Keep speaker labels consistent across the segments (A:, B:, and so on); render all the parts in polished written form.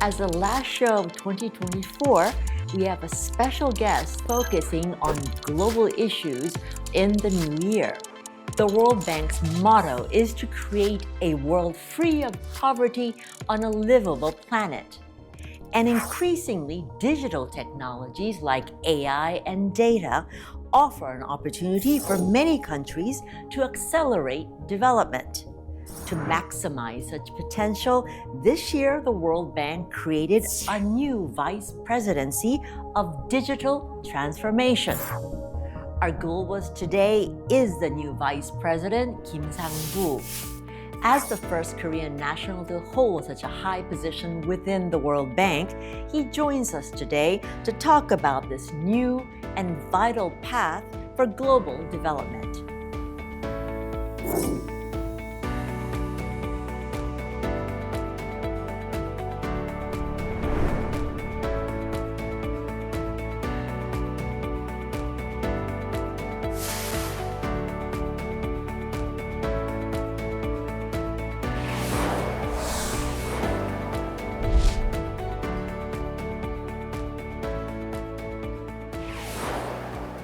A: As the last show of 2024, we have a special guest focusing on global issues in the new year. The World Bank's motto is to create a world free of poverty on a livable planet. And increasingly, digital technologies like AI and data offer an opportunity for many countries to accelerate development. To maximize such potential, this year the World Bank created a new Vice Presidency of Digital Transformation. Our globalist today is the new Vice President, Kim Sang-bu. As the first Korean national to hold such a high position within the World Bank, he joins us today to talk about this new and vital path for global development.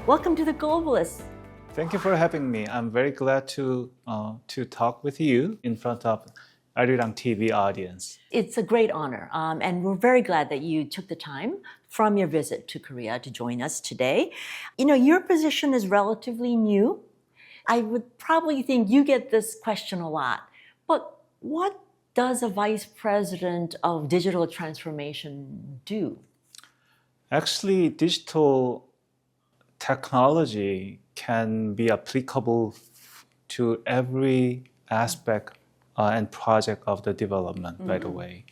A: Welcome to the Globalists.
B: Thank you for having me. I'm very glad to talk with you in front of Ari랑TV audience.
A: It's a great honor, and we're very glad that you took the time from your visit to Korea to join us today. You know, your position is relatively new. I would probably think you get this question a lot, but what does a vice president of digital transformation do?
B: Actually, digital technology can be applicable to every aspect and project of the development, by the way.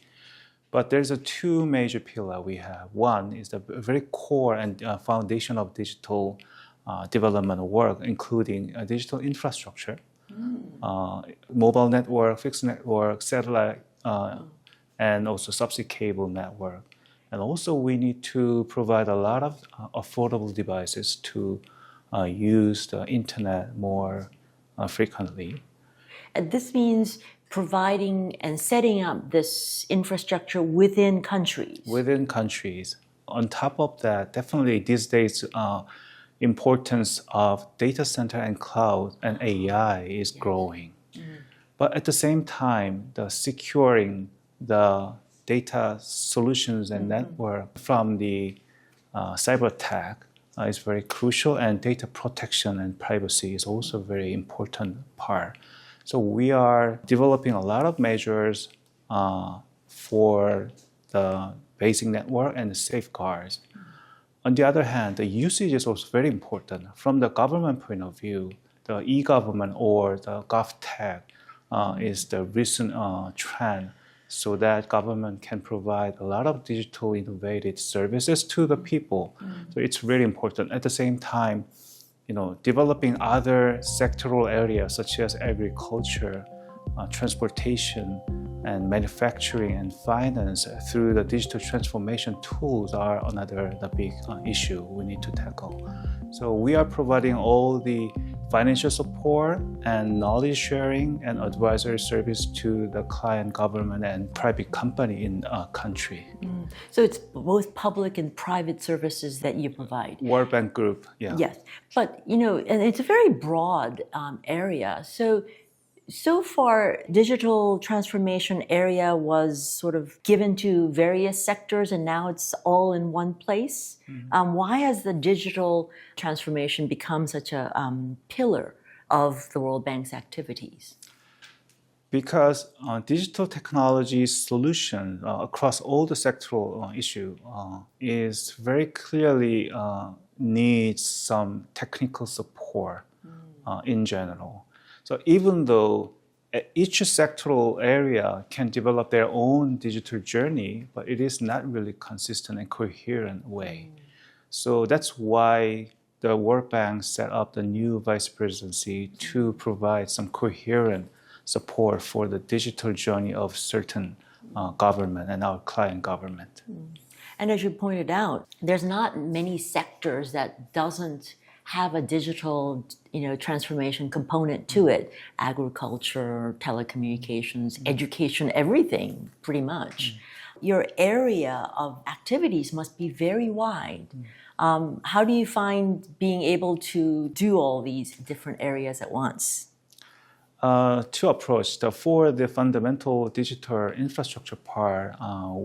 B: But there's two major pillars we have. One is the very core and foundation of digital development work, including digital infrastructure, mobile network, fixed network, satellite, and also subsea cable network. And also we need to provide a lot of affordable devices to use the internet more frequently.
A: And this means providing and setting up this infrastructure within countries.
B: Within countries. On top of that, definitely these days, importance of data center and cloud and AI is growing. But at the same time, the securing the data solutions and network from the cyber attack is very crucial, and data protection and privacy is also a very important part. So we are developing a lot of measures for the basic network and the safeguards. On the other hand, the usage is also very important. From the government point of view, the e-government or the GovTech is the recent trend, so that government can provide a lot of digital innovative services to the people. So it's really important. At the same time, you know, developing other sectoral areas such as agriculture, transportation, and manufacturing and finance through the digital transformation tools are another big issue we need to tackle. So we are providing all the financial support and knowledge sharing and advisory service to the client, government, and private company in a country.
A: So it's both public and private services that you provide.
B: World Bank Group, yeah.
A: Yes, but you know, and it's a very broad area. So far, digital transformation area was sort of given to various sectors, and now it's all in one place. Why has the digital transformation become such a pillar of the World Bank's activities?
B: Because digital technology solution across all the sectoral issue is very clearly needs some technical support in general. So even though each sectoral area can develop their own digital journey, but it is not really consistent and coherent way. So that's why the World Bank set up the new vice presidency to provide some coherent support for the digital journey of certain government and our client government.
A: And as you pointed out, there's not many sectors that doesn't have a digital, transformation component to it. Agriculture, telecommunications, education, everything, pretty much. Your area of activities must be very wide. How do you find being able to do all these different areas at once?
B: To approach for the fundamental digital infrastructure part,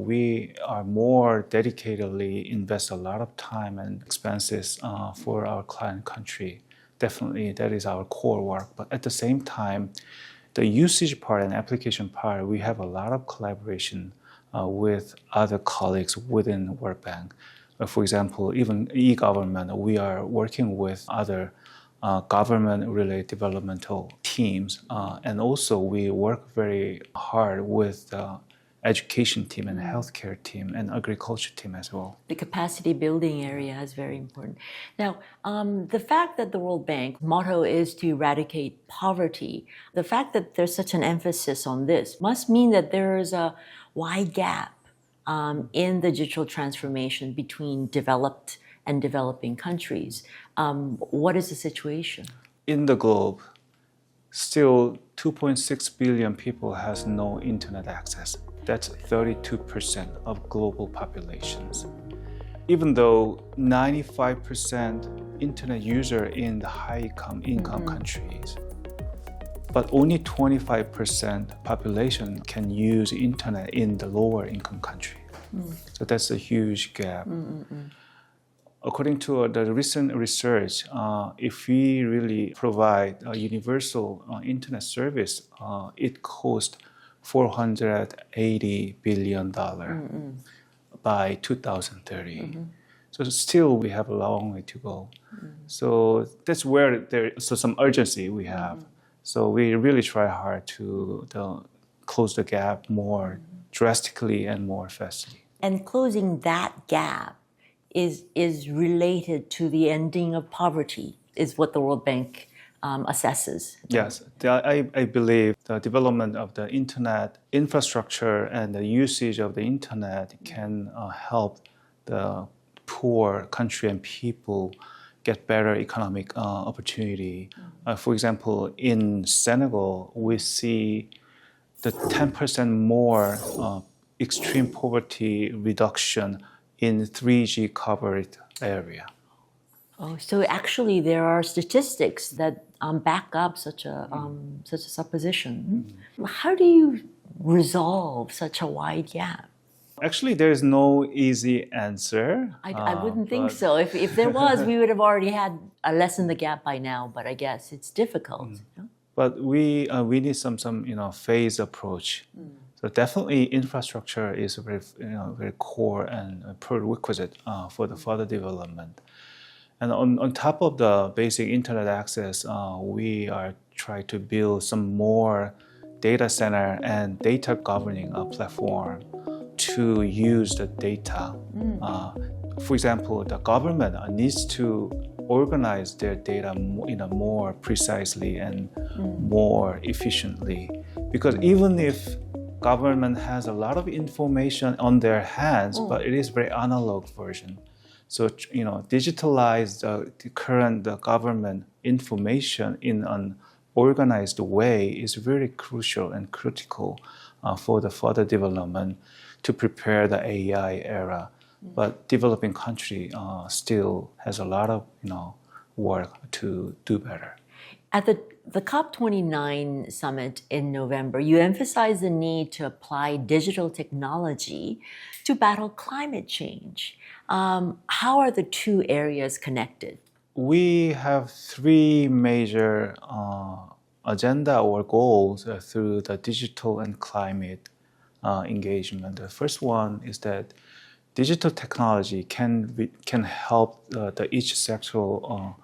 B: we are more dedicatedly invest a lot of time and expenses for our client country. Definitely, that is our core work. But at the same time, the usage part and application part, we have a lot of collaboration with other colleagues within World Bank. For example, even e-government, we are working with other government-related developmental teams, and also we work very hard with the education team and healthcare team and agriculture team as well.
A: The capacity building area is very important. Now, the fact that the World Bank motto is to eradicate poverty, the fact that there's such an emphasis on this must mean that there is a wide gap in the digital transformation between developed and developing countries. What is the situation?
B: In the globe, still 2.6 billion people has no internet access. That's 32% of global populations. Even though 95% internet user in the high income countries, but only 25% population can use internet in the lower income country. So that's a huge gap. According to the recent research, if we really provide a universal internet service, it costs $480 billion by 2030. So still we have a long way to go. So that's where there's some urgency we have. So we really try hard to close the gap more drastically and more fastly.
A: And closing that gap is related to the ending of poverty, is what the World Bank assesses.
B: Yes, I believe the development of the internet infrastructure and the usage of the internet can help the poor country and people get better economic opportunity. For example, in Senegal, we see the 10% more extreme poverty reduction in 3G covered area.
A: Oh, so actually there are statistics that back up such a supposition. How do you resolve such a wide gap?
B: Actually, there is no easy answer.
A: I wouldn't think so. If there was, we would have already had a lessen the gap by now. But I guess it's difficult.
B: But we need some phase approach. So definitely, infrastructure is very core and prerequisite for the further development. And on top of the basic internet access, we are trying to build some more data center and data governing platform to use the data. For example, the government needs to organize their data more precisely and more efficiently. Because even if government has a lot of information on their hands, but it is very analog version. So, digitalize the current government information in an organized way is very crucial and critical for the further development to prepare the AI era. But developing country still has a lot of work to do better.
A: At the COP29 summit in November, you emphasized the need to apply digital technology to battle climate change. How are the two areas connected?
B: We have three major agenda or goals through the digital and climate engagement. The first one is that digital technology can help each sectoral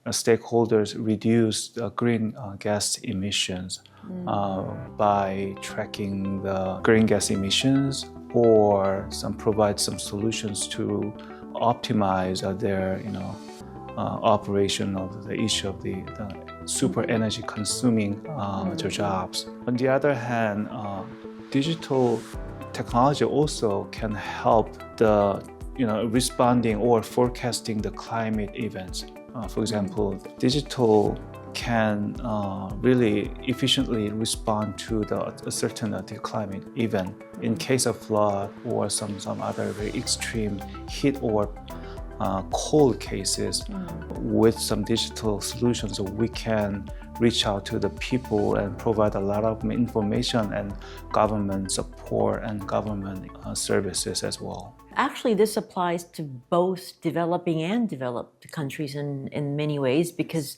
B: stakeholders reduce the green gas emissions by tracking the green gas emissions or provide some solutions to optimize their operation of each of the super energy consuming jobs. On the other hand, digital technology also can help the responding or forecasting the climate events. For example, digital can really efficiently respond to a certain climate event. In case of flood or some other very extreme heat or cold cases, with some digital solutions, we can reach out to the people and provide a lot of information and government support and government services as well.
A: Actually, this applies to both developing and developed countries in many ways, because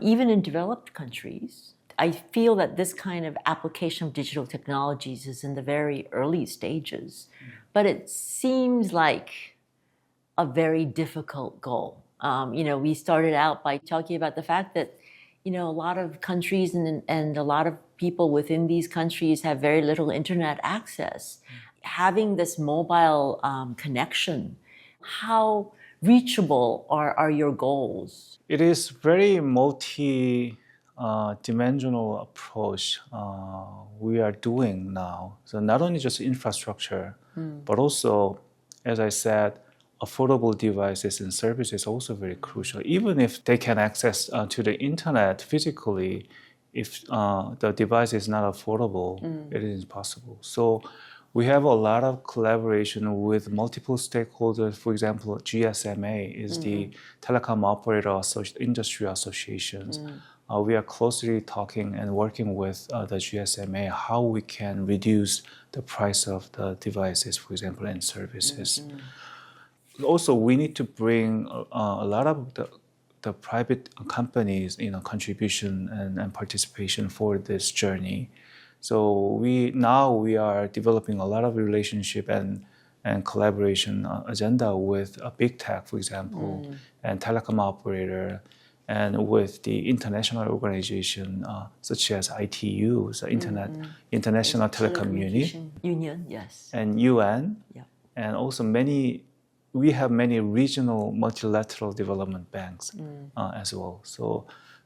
A: even in developed countries, I feel that this kind of application of digital technologies is in the very early stages. But it seems like a very difficult goal. We started out by talking about the fact that a lot of countries and a lot of people within these countries have very little internet access. Having this mobile connection, how reachable are your goals?
B: It is very multi-dimensional approach we are doing now. So not only just infrastructure, but also, as I said, affordable devices and services is also very crucial. Even if they can access to the internet physically, if the device is not affordable, it is impossible. So we have a lot of collaboration with multiple stakeholders. For example, GSMA is the Telecom Operator Industry Associations. We are closely talking and working with the GSMA how we can reduce the price of the devices, for example, and services. Also, we need to bring a lot of the private companies, contribution and participation for this journey. So we are developing a lot of relationship and collaboration agenda with a big tech, for example, and telecom operator, and with the international organization such as ITU, the International Telecom
A: Union, yes,
B: and UN,
A: yeah.
B: And also we have many regional multilateral development banks as well. So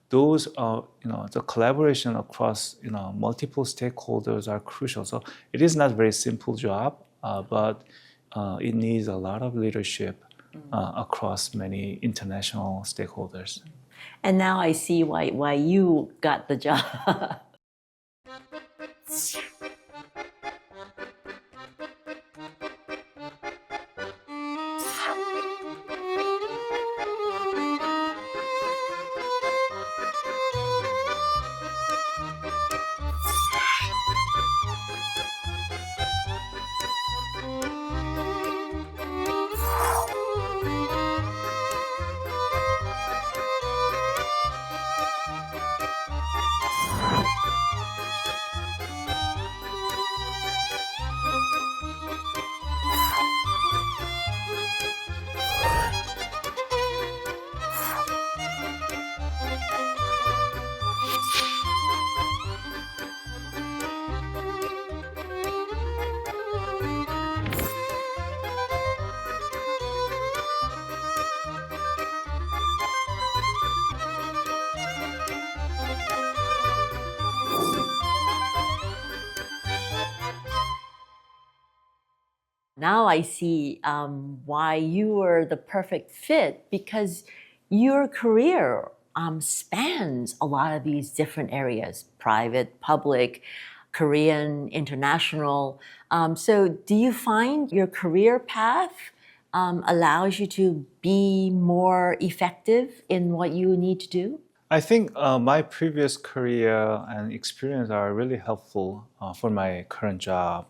B: those are, the collaboration across, multiple stakeholders are crucial. So it is not a very simple job, but it needs a lot of leadership across many international stakeholders.
A: And now I see why you got the job. Now I see why you were the perfect fit, because your career spans a lot of these different areas: private, public, Korean, international. So do you find your career path allows you to be more effective in what you need to do?
B: I think my previous career and experience are really helpful for my current job.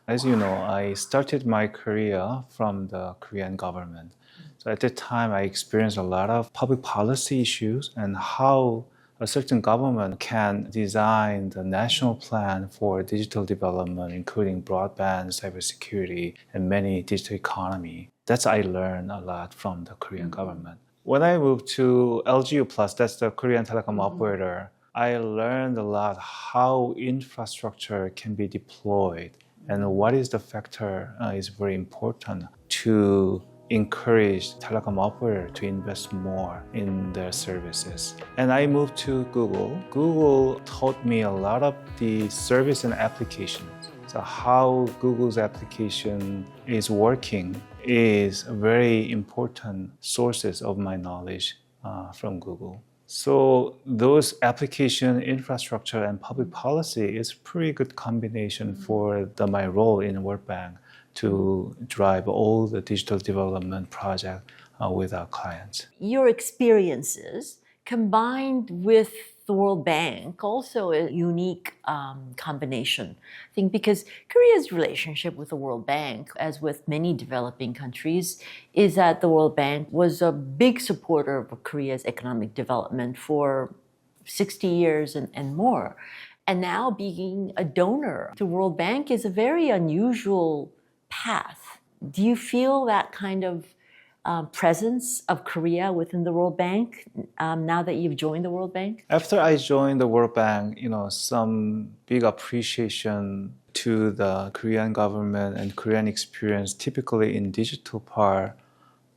B: As you know, I started my career from the Korean government. So at that time, I experienced a lot of public policy issues and how a certain government can design the national plan for digital development, including broadband, cybersecurity, and many digital economy. That's I learned a lot from the Korean government. When I moved to LG유플러스, that's the Korean telecom operator, I learned a lot how infrastructure can be deployed and what is the factor is very important to encourage telecom operator to invest more in their services. And I moved to Google. Google taught me a lot of the service and applications. So how Google's application is working is very important sources of my knowledge from Google. So those application infrastructure and public policy is pretty good combination for my role in World Bank to drive all the digital development project with our clients.
A: Your experiences combined with the World Bank, also a unique combination. I think because Korea's relationship with the World Bank, as with many developing countries, is that the World Bank was a big supporter of Korea's economic development for 60 years and more. And now being a donor to World Bank is a very unusual path. Do you feel that kind of presence of Korea within the World Bank now that you've joined the World Bank?
B: After I joined the World Bank, some big appreciation to the Korean government and Korean experience typically in digital part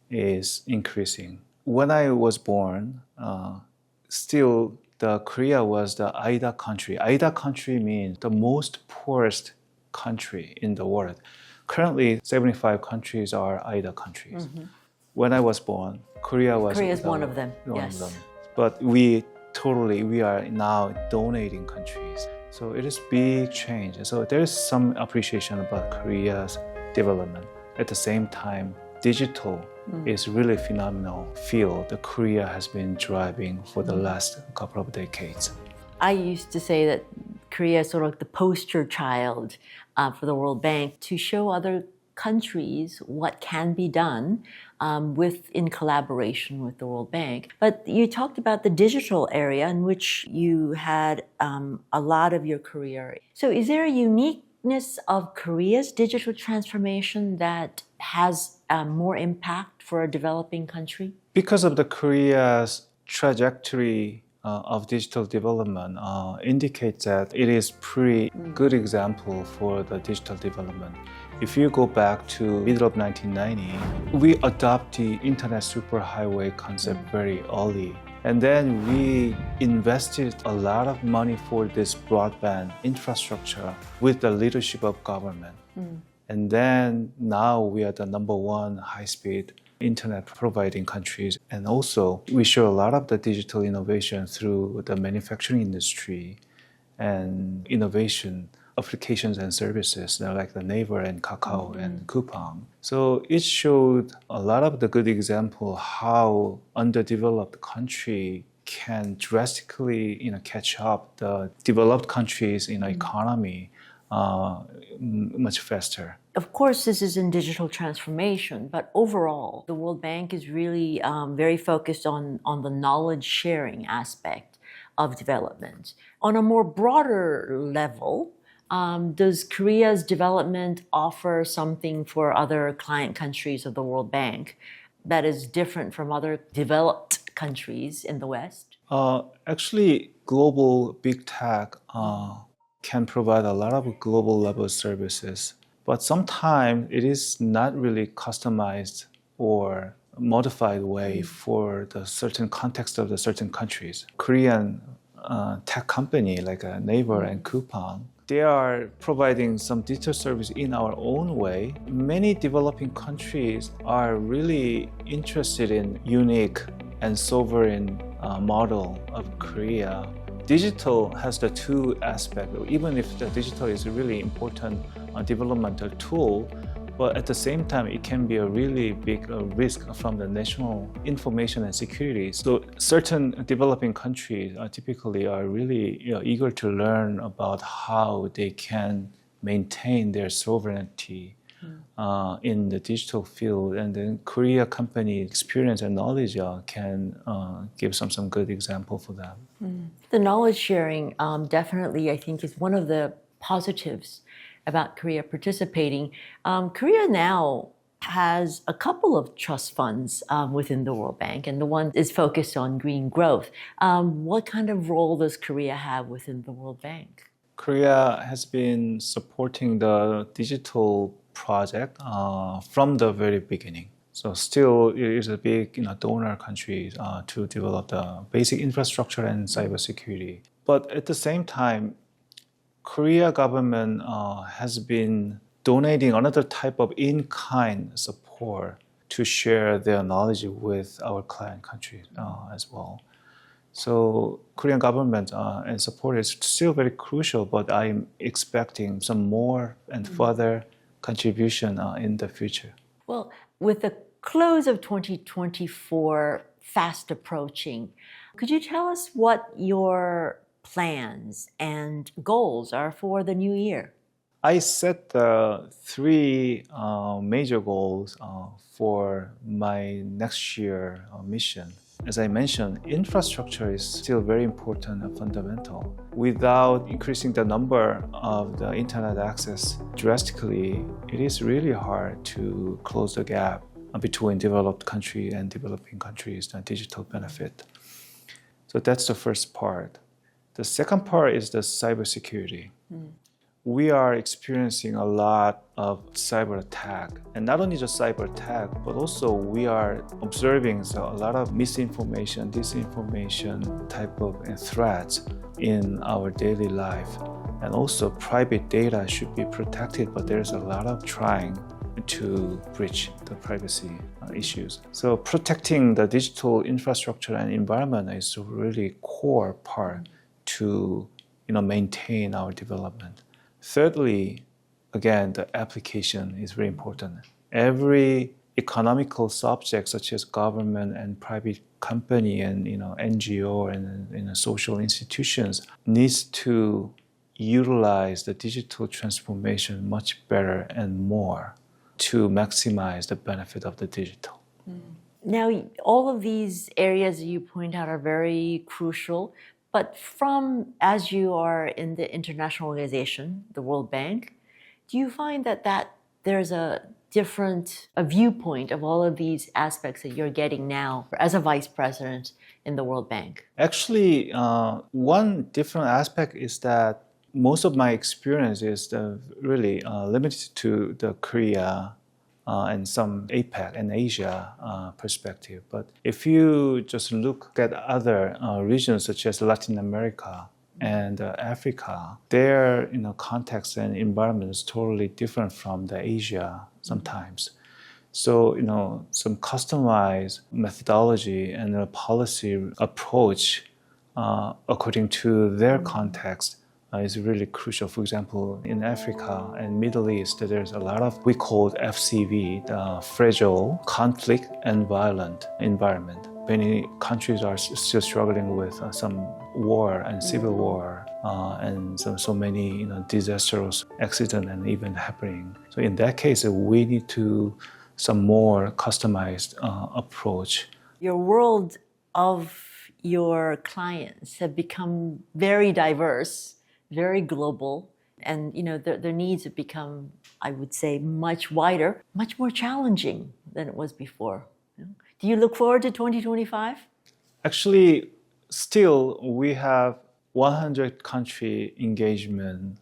B: is increasing. When I was born, still the Korea was the AIDA country. AIDA country means the most poorest country in the world. Currently, 75 countries are AIDA countries. Mm-hmm. When I was born, Korea is
A: one of them.
B: Yes. One of them. But we are now donating countries. So it is big change. So there is some appreciation about Korea's development. At the same time, digital is really phenomenal field that Korea has been driving for the last couple of decades.
A: I used to say that Korea is sort of the poster child for the World Bank to show other countries what can be done in collaboration with the World Bank. But you talked about the digital area in which you had a lot of your career. So is there a uniqueness of Korea's digital transformation that has more impact for a developing country?
B: Because of the Korea's trajectory of digital development indicates that it is pretty good example for the digital development. If you go back to middle of 1990, we adopt the internet superhighway concept very early. And then we invested a lot of money for this broadband infrastructure with the leadership of government. And then now we are the number one high-speed internet providing countries. And also we show a lot of the digital innovation through the manufacturing industry and innovation applications and services like the Naver and Kakao and Coupang. So it showed a lot of the good example how underdeveloped country can drastically catch up the developed countries in economy much faster.
A: Of course, this is in digital transformation, but overall, the World Bank is really very focused on the knowledge sharing aspect of development. On a more broader level, does Korea's development offer something for other client countries of the World Bank that is different from other developed countries in the West?
B: Actually, global big tech can provide a lot of global level services, but sometimes it is not really customized or modified way for the certain context of the certain countries. Korean tech company like Naver and Coupang, they are providing some digital service in our own way. Many developing countries are really interested in unique and sovereign model of Korea. Digital has the two aspects, even if the digital is a really important developmental tool, but at the same time, it can be a really big risk from the national information and security. So certain developing countries typically are really eager to learn about how they can maintain their sovereignty in the digital field. And then Korea company experience and knowledge can give some good example for them.
A: The knowledge sharing definitely, I think, is one of the positives about Korea participating. Korea now has a couple of trust funds within the World Bank, and the one is focused on green growth. What kind of role does Korea have within the World Bank?
B: Korea has been supporting the digital project from the very beginning. So still it is a big donor country to develop the basic infrastructure and cybersecurity. But at the same time, Korea government has been donating another type of in-kind support to share their knowledge with our client countries as well. So Korean government and support is still very crucial, but I'm expecting some more and further contribution in the future.
A: Well, with the close of 2024 fast approaching, could you tell us what your plans and goals are for the new year?
B: I set three major goals for my next year mission. As I mentioned, infrastructure is still very important and fundamental. Without increasing the number of the internet access drastically, it is really hard to close the gap between developed country and developing countries, the digital benefit. So that's the first part. The second part is the cybersecurity. We are experiencing a lot of cyber attack, and not only just cyber attack, but also we are observing a lot of misinformation, disinformation type of threats in our daily life. And also private data should be protected, but there's a lot of trying to breach the privacy issues. So protecting the digital infrastructure and environment is a really core part to maintain our development. Thirdly, again, the application is very important. Every economical subject, such as government and private company and NGO and social institutions, needs to utilize the digital transformation much better and more to maximize the benefit of the digital.
A: Now, all of these areas you point out are very crucial. But as you are in the international organization, the World Bank, do you find that there's a different viewpoint of all of these aspects that you're getting now as a vice president in the World Bank?
B: Actually, one different aspect is that most of my experience is really limited to the Korea and some APAC and Asia perspective. But if you just look at other regions such as Latin America and Africa, their context and environment is totally different from the Asia sometimes. So some customized methodology and a policy approach according to their context is really crucial. For example, in Africa and Middle East, there's a lot of, we call it FCV, the fragile, conflict and violent environment. Many countries are still struggling with some war and civil war and so many disastrous accidents and even happening. So in that case, we need to some more customized approach.
A: Your world of your clients have become very diverse, very global, and their needs have become, I would say, much wider, much more challenging than it was before. Do you look forward to 2025?
B: Actually, still we have 100 country engagement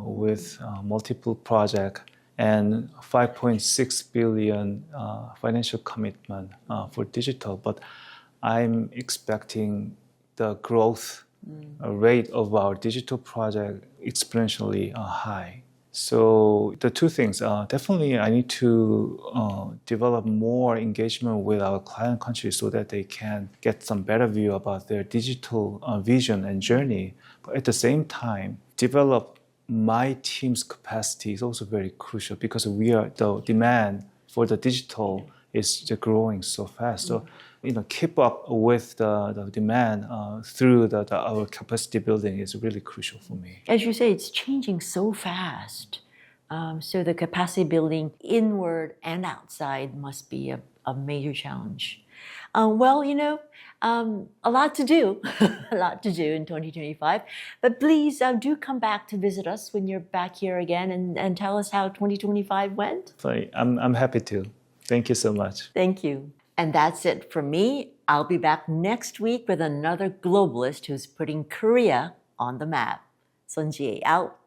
B: with multiple projects and 5.6 billion financial commitment for digital. But I'm expecting the growth rate of our digital project exponentially high. So the two things, definitely I need to develop more engagement with our client countries so that they can get some better view about their digital vision and journey. But at the same time, develop my team's capacity is also very crucial because the demand for the digital is growing so fast. So keep up with the demand through our capacity building is really crucial for me.
A: As you say, it's changing so fast. So the capacity building inward and outside must be a major challenge. A lot to do, a lot to do in 2025. But please do come back to visit us when you're back here again and tell us how 2025 went.
B: I'm happy to. Thank you so much.
A: Thank you. And that's it from me. I'll be back next week with another globalist who's putting Korea on the map. Sun Jie out.